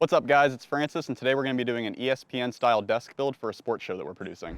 What's up guys, it's Francis, and today we're going to be doing an ESPN style desk build for a sports show that we're producing.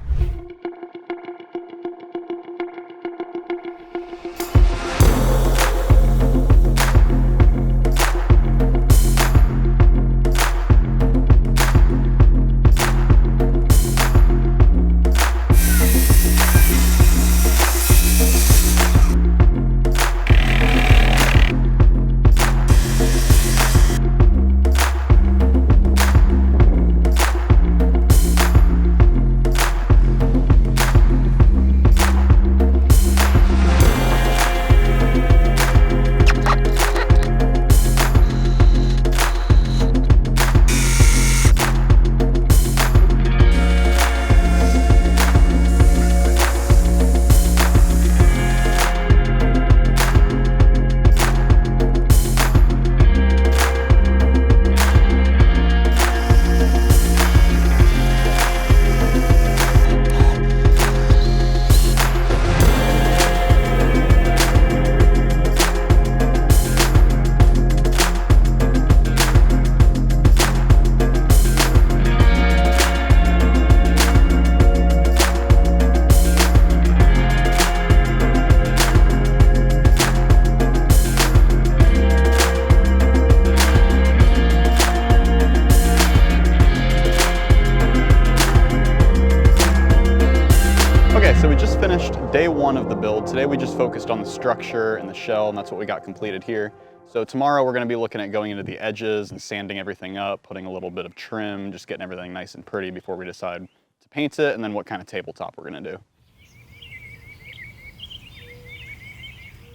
So we just finished day one of the build. Today we just focused on the structure and the shell, and that's what we got completed here. So tomorrow we're going to be looking at going into the edges and sanding everything up, putting a little bit of trim, just getting everything nice and pretty before we decide to paint it, and then what kind of tabletop we're going to do.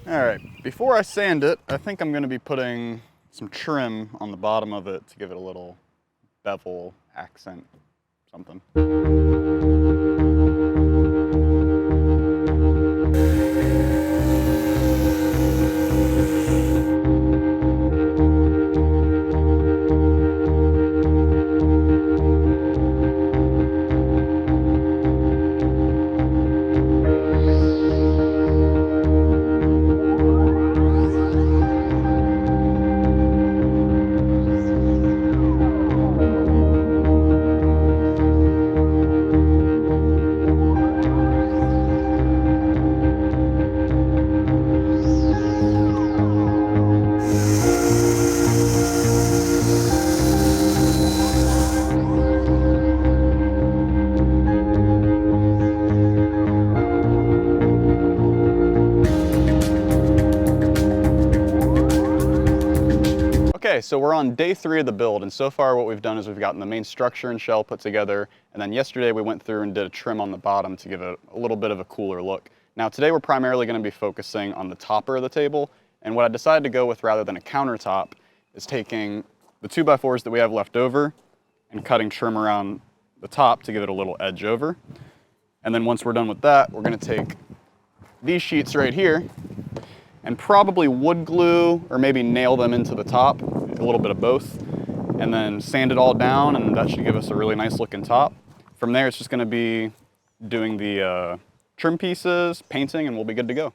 All right, before I sand it, I think I'm going to be putting some trim on the bottom of it to give it a little bevel accent, something. Okay, so we're on day 3 of the build, and so far what we've done is we've gotten the main structure and shell put together, and then yesterday we went through and did a trim on the bottom to give it a little bit of a cooler look. Now today we're primarily going to be focusing on the topper of the table, and what I decided to go with rather than a countertop is taking the 2x4s that we have left over and cutting trim around the top to give it a little edge over. And then once we're done with that, we're going to take these sheets right here and probably wood glue or maybe nail them into the top, a little bit of both, and then sand it all down, and that should give us a really nice looking top. From there, it's just gonna be doing the trim pieces, painting, and we'll be good to go.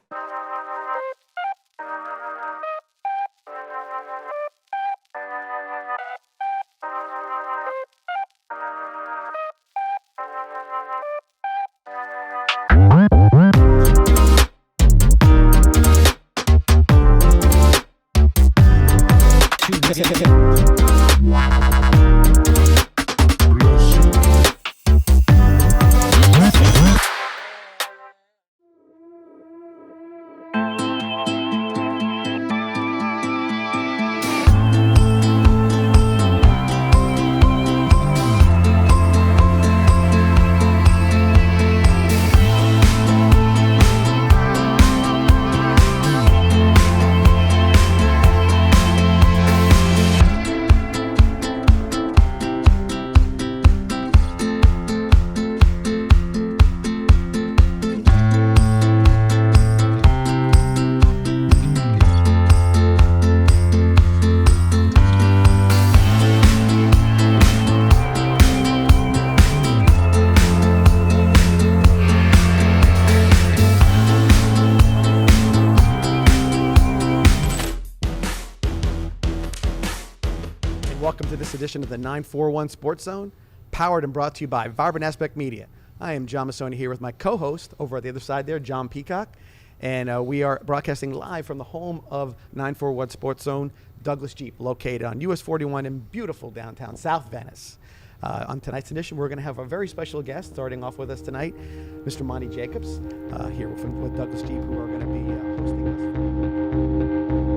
edition of the 941 Sports Zone, powered and brought to you by VibrantAspectMedia. I am John Massoni here with my co-host over at the other side there, John Peacock, and we are broadcasting live from the home of 941 Sports Zone, Douglas Jeep, located on US 41 in beautiful downtown South Venice. On tonight's edition, we're going to have a very special guest starting off with us tonight, Mr. Monty Jacobs, here with Douglas Jeep, who are going to be hosting us.